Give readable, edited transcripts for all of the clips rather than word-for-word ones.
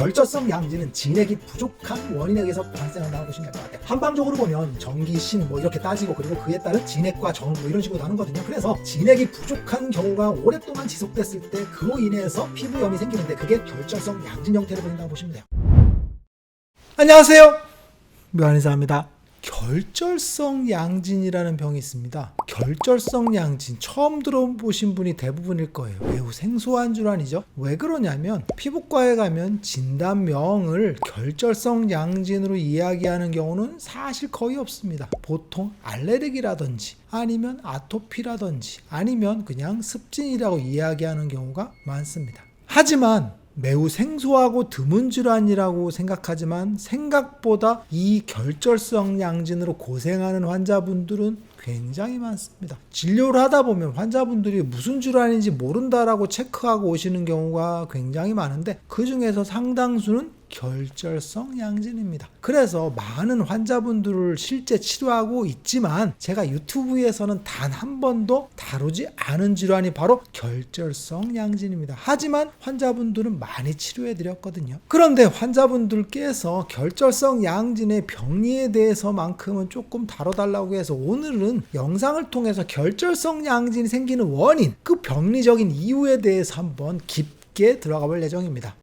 결절성 양진은 진액이 부족한 원인에 의해서 발생한다고 보시면 될 것 같아요. 한방적으로 보면 전기, 신 뭐 이렇게 따지고 그리고 그에 따른 진액과 정 뭐 이런 식으로 나누거든요. 그래서 진액이 부족한 경우가 오랫동안 지속됐을 때 그로 인해서 피부염이 생기는데 그게 결절성 양진 형태를 보인다고 보시면 돼요. 안녕하세요, 묘한의사입니다. 결절성 양진이라는 병이 있습니다. 결절성 양진 처음 들어보신 분이 대부분일 거예요. 매우 생소한 질환이죠. 왜 그러냐면 피부과에 가면 진단명을 결절성 양진으로 이야기하는 경우는 사실 거의 없습니다. 보통 알레르기라든지 아니면 아토피라든지 아니면 그냥 습진이라고 이야기하는 경우가 많습니다. 하지만 매우 생소하고 드문 질환이라고 생각하지만 생각보다 이 결절성 양진으로 고생하는 환자분들은 굉장히 많습니다. 진료를 하다 보면 환자분들이 무슨 질환인지 모른다라고 체크하고 오시는 경우가 굉장히 많은데 그 중에서 상당수는 결절성 양진입니다. 그래서 많은 환자분들을 실제 치료하고 있지만 제가 유튜브에서는 단 한 번도 다루지 않은 질환이 바로 결절성 양진입니다. 하지만 환자분들은 많이 치료해 드렸거든요. 그런데 환자분들께서 결절성 양진의 병리에 대해서만큼은 조금 다뤄달라고 해서 오늘은 영상을 통해서 결절성 양진이 생기는 원인, 그 병리적인 이유에 대해서 한번 깊게 들어가 볼 예정입니다.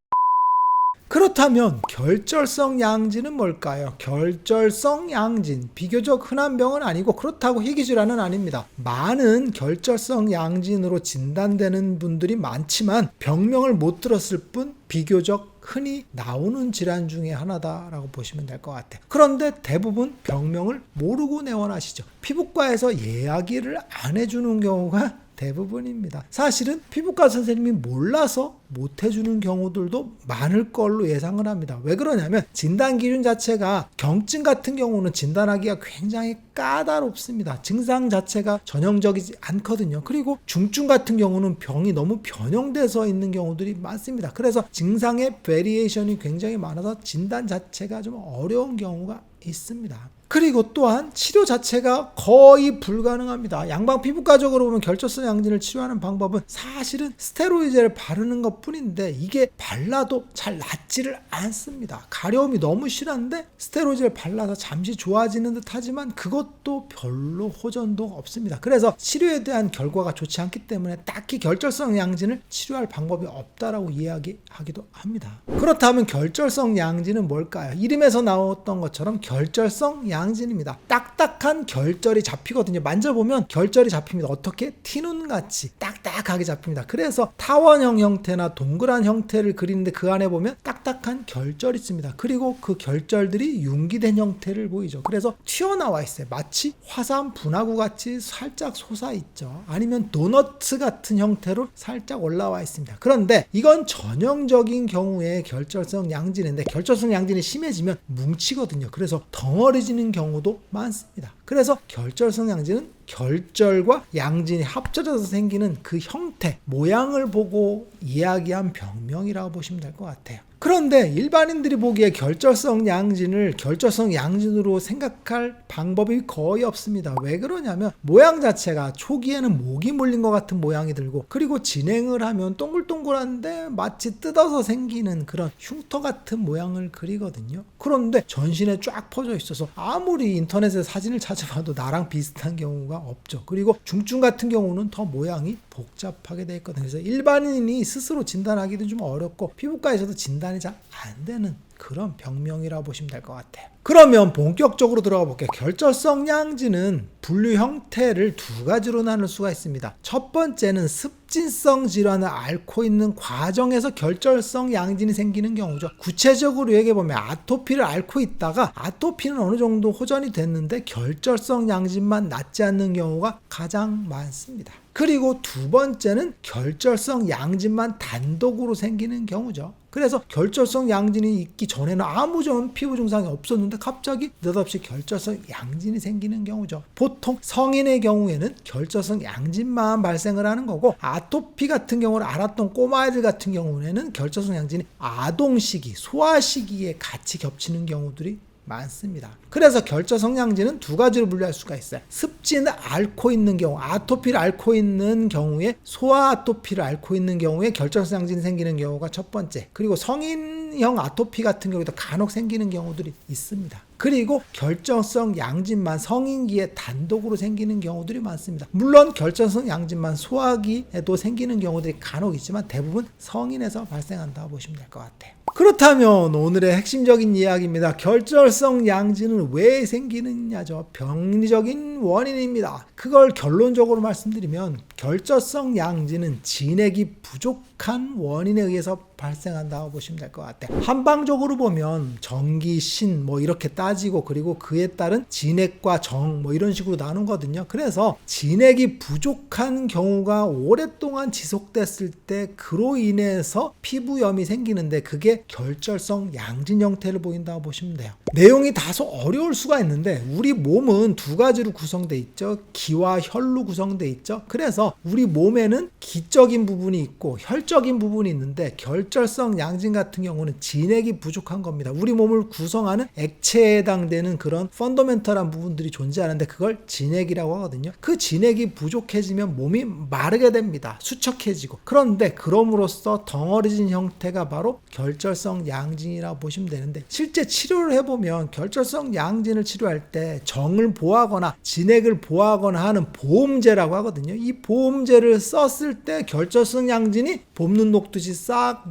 그렇다면 결절성 양진은 뭘까요? 결절성 양진, 비교적 흔한 병은 아니고 그렇다고 희귀질환은 아닙니다. 많은 결절성 양진으로 진단되는 분들이 많지만 병명을 못 들었을 뿐 비교적 흔히 나오는 질환 중에 하나다라고 보시면 될 것 같아요. 그런데 대부분 병명을 모르고 내원하시죠. 피부과에서 이야기를 안 해주는 경우가 대부분입니다. 사실은 피부과 선생님이 몰라서 못 해주는 경우들도 많을 걸로 예상을 합니다. 왜 그러냐면 진단 기준 자체가 경증 같은 경우는 진단하기가 굉장히 까다롭습니다. 증상 자체가 전형적이지 않거든요. 그리고 중증 같은 경우는 병이 너무 변형돼서 있는 경우들이 많습니다. 그래서 증상의 베리에이션이 굉장히 많아서 진단 자체가 좀 어려운 경우가 있습니다. 그리고 또한 치료 자체가 거의 불가능합니다. 양방 피부과적으로 보면 결절성 양진을 치료하는 방법은 사실은 스테로이드를 바르는 것 뿐인데 이게 발라도 잘 낫지를 않습니다. 가려움이 너무 심한데 스테로이드를 발라서 잠시 좋아지는 듯 하지만 그것도 별로 호전도 없습니다. 그래서 치료에 대한 결과가 좋지 않기 때문에 딱히 결절성 양진을 치료할 방법이 없다라고 이야기하기도 합니다. 그렇다면 결절성 양진은 뭘까요? 이름에서 나왔던 것처럼 결절성 양진입니다. 딱딱한 결절이 잡히거든요. 만져보면 결절이 잡힙니다. 어떻게? 티눈같이 딱딱하게 잡힙니다. 그래서 타원형 형태나 동그란 형태를 그리는데 그 안에 보면 딱딱한 결절이 있습니다. 그리고 그 결절들이 융기된 형태를 보이죠. 그래서 튀어나와 있어요. 마치 화산 분화구 같이 살짝 솟아있죠. 아니면 도너츠 같은 형태로 살짝 올라와 있습니다. 그런데 이건 전형적인 경우에 결절성 양진인데 결절성 양진이 심해지면 뭉치거든요. 그래서 덩어리지는 경우도 많습니다. 그래서 결절성 양진은 결절과 양진이 합쳐져서 생기는 그 형태, 모양을 보고 이야기한 병명이라고 보시면 될 것 같아요. 그런데 일반인들이 보기에 결절성 양진을 결절성 양진으로 생각할 방법이 거의 없습니다. 왜 그러냐면 모양 자체가 초기에는 모기 물린 것 같은 모양이 들고 그리고 진행을 하면 동글동글한데 마치 뜯어서 생기는 그런 흉터 같은 모양을 그리거든요. 그런데 전신에 쫙 퍼져 있어서 아무리 인터넷에 사진을 찾아봐도 나랑 비슷한 경우가 없죠. 그리고 중증 같은 경우는 더 모양이 복잡하게 되어 있거든요. 그래서 일반인이 스스로 진단하기도 좀 어렵고 피부과에서도 진단이 잘 안 되는 그런 병명이라고 보시면 될 것 같아요. 그러면 본격적으로 들어가 볼게요. 결절성 양진은 분류 형태를 두 가지로 나눌 수가 있습니다. 첫 번째는 습진성 질환을 앓고 있는 과정에서 결절성 양진이 생기는 경우죠. 구체적으로 얘기해보면 아토피를 앓고 있다가 아토피는 어느 정도 호전이 됐는데 결절성 양진만 낫지 않는 경우가 가장 많습니다. 그리고 두 번째는 결절성 양진만 단독으로 생기는 경우죠. 그래서 결절성 양진이 있기 전에는 아무 피부 증상이 없었는데 갑자기 느닷없이 결절성 양진이 생기는 경우죠. 보통 성인의 경우에는 결절성 양진만 발생을 하는 거고 아토피 같은 경우는 알았던 꼬마애들 같은 경우에는 결절성 양진이 아동 시기, 소아 시기에 같이 겹치는 경우들이 많습니다. 그래서 결절성 양진은 두 가지로 분류할 수가 있어요. 습진을 앓고 있는 경우, 아토피를 앓고 있는 경우에 소아 아토피를 앓고 있는 경우에 결절성 양진이 생기는 경우가 첫 번째. 그리고 성인 성인형 아토피 같은 경우도 간혹 생기는 경우들이 있습니다. 그리고 결정성 양진만 성인기에 단독으로 생기는 경우들이 많습니다. 물론 결정성 양진만 소화기에도 생기는 경우들이 간혹 있지만 대부분 성인에서 발생한다고 보시면 될 것 같아요. 그렇다면 오늘의 핵심적인 이야기입니다. 결절성 양진은 왜 생기느냐죠. 병리적인 원인입니다. 그걸 결론적으로 말씀드리면 결절성 양진은 진액이 부족한 원인에 의해서 발생한다고 보시면 될 것 같아요. 한방적으로 보면 정기, 신 뭐 이렇게 따지고 그리고 그에 따른 진액과 정 뭐 이런 식으로 나누거든요. 그래서 진액이 부족한 경우가 오랫동안 지속됐을 때 그로 인해서 피부염이 생기는데 그게 결절성 양진 형태를 보인다고 보시면 돼요. 내용이 다소 어려울 수가 있는데 우리 몸은 두 가지로 구성되어 있죠. 기와 혈로 구성되어 있죠. 그래서 우리 몸에는 기적인 부분이 있고 혈적인 부분이 있는데 결절성 양진 같은 경우는 진액이 부족한 겁니다. 우리 몸을 구성하는 액체에 해당되는 그런 펀더멘털한 부분들이 존재하는데 그걸 진액이라고 하거든요. 그 진액이 부족해지면 몸이 마르게 됩니다. 수척해지고. 그런데 그럼으로써 덩어리진 형태가 바로 결절성 양진이라고 보시면 되는데 실제 치료를 해보면 결절성 양진을 치료할 때 정을 보호하거나 진액을 보호하거나 하는 보험제라고 하거든요. 이 보험제를 썼을 때 결절성 양진이 봄눈 녹듯이 싹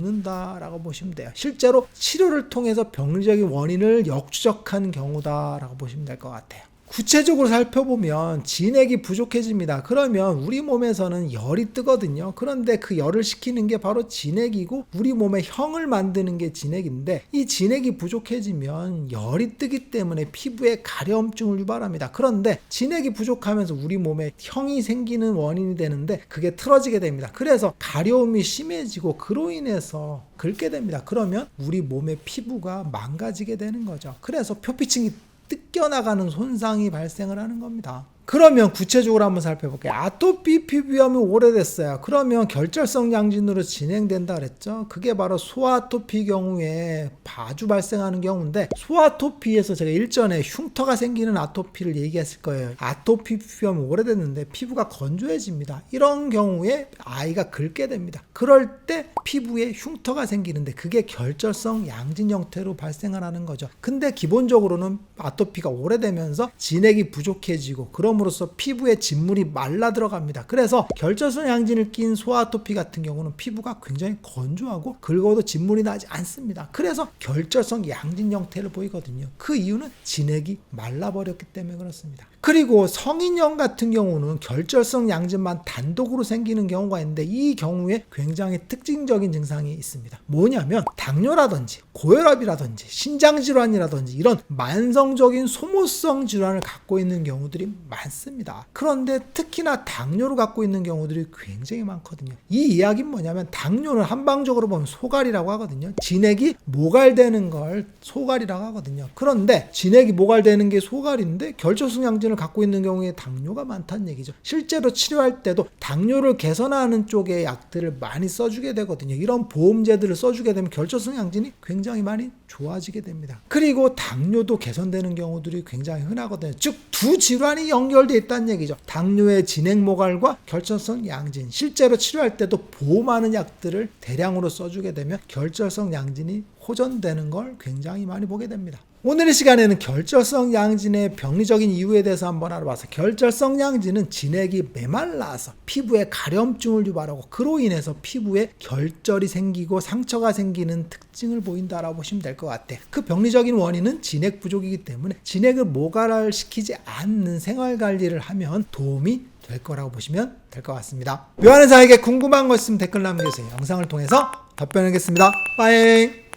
녹는다라고 보시면 돼요. 실제로 치료를 통해서 병리적인 원인을 역추적한 경우다라고 보시면 될 것 같아요. 구체적으로 살펴보면 진액이 부족해집니다. 그러면 우리 몸에서는 열이 뜨거든요. 그런데 그 열을 식히는 게 바로 진액이고 우리 몸에 형을 만드는 게 진액인데 이 진액이 부족해지면 열이 뜨기 때문에 피부에 가려움증을 유발합니다. 그런데 진액이 부족하면서 우리 몸에 형이 생기는 원인이 되는데 그게 틀어지게 됩니다. 그래서 가려움이 심해지고 그로 인해서 긁게 됩니다. 그러면 우리 몸의 피부가 망가지게 되는 거죠. 그래서 표피층이 뜯겨나가는 손상이 발생을 하는 겁니다. 그러면 구체적으로 한번 살펴볼게요. 아토피 피부염이 오래됐어요. 그러면 결절성 양진으로 진행된다 그랬죠. 그게 바로 소아토피 경우에 자주 발생하는 경우인데 소아토피에서 제가 일전에 흉터가 생기는 아토피를 얘기했을 거예요. 아토피 피부염이 오래됐는데 피부가 건조해집니다. 이런 경우에 아이가 긁게 됩니다. 그럴 때 피부에 흉터가 생기는데 그게 결절성 양진 형태로 발생을 하는 거죠. 근데 기본적으로는 아토피가 오래되면서 진액이 부족해지고 그럼으로써 피부에 진물이 말라 들어갑니다. 그래서 결절성 양진을 낀 소아토피 같은 경우는 피부가 굉장히 건조하고 긁어도 진물이 나지 않습니다. 그래서 결절성 양진 형태를 보이거든요. 그 이유는 진액이 말라버렸기 때문에 그렇습니다. 그리고 성인형 같은 경우는 결절성 양진만 단독으로 생기는 경우가 있는데 이 경우에 굉장히 특징적인 증상이 있습니다. 뭐냐면 당뇨라든지 고혈압이라든지 신장질환이라든지 이런 만성적인 소모성 질환을 갖고 있는 경우들이 많습니다. 그런데 특히나 당뇨를 갖고 있는 경우들이 굉장히 많거든요. 이 이야기는 뭐냐면 당뇨는 한방적으로 보면 소갈이라고 하거든요. 진액이 모갈되는 걸 소갈이라고 하거든요. 그런데 진액이 모갈되는 게 소갈인데 결절성 양진을 갖고 있는 경우에 당뇨가 많다는 얘기죠. 실제로 치료할 때도 당뇨를 개선하는 쪽의 약들을 많이 써주게 되거든요. 이런 보험제들을 써주게 되면 결절성 양진이 굉장히 많이 좋아지게 됩니다. 그리고 당뇨도 개선되는 경우들이 굉장히 흔하거든요. 즉 두 질환이 연결되어 있다는 얘기죠. 당뇨의 진액 모갈과 결절성 양진. 실제로 치료할 때도 보험하는 약들을 대량으로 써주게 되면 결절성 양진이 호전되는 걸 굉장히 많이 보게 됩니다. 오늘 이 시간에는 결절성 양진의 병리적인 이유에 대해서 한번 알아봤어요. 결절성 양진은 진액이 메말라서 피부에 가려움증을 유발하고 그로 인해서 피부에 결절이 생기고 상처가 생기는 특징을 보인다라고 보시면 될 것 같아요. 그 병리적인 원인은 진액 부족이기 때문에 진액을 모갈시키지 않는 생활관리를 하면 도움이 될 거라고 보시면 될 것 같습니다. 묘한 의사에게 궁금한 거 있으면 댓글 남겨주세요. 영상을 통해서 답변하겠습니다. 빠잉.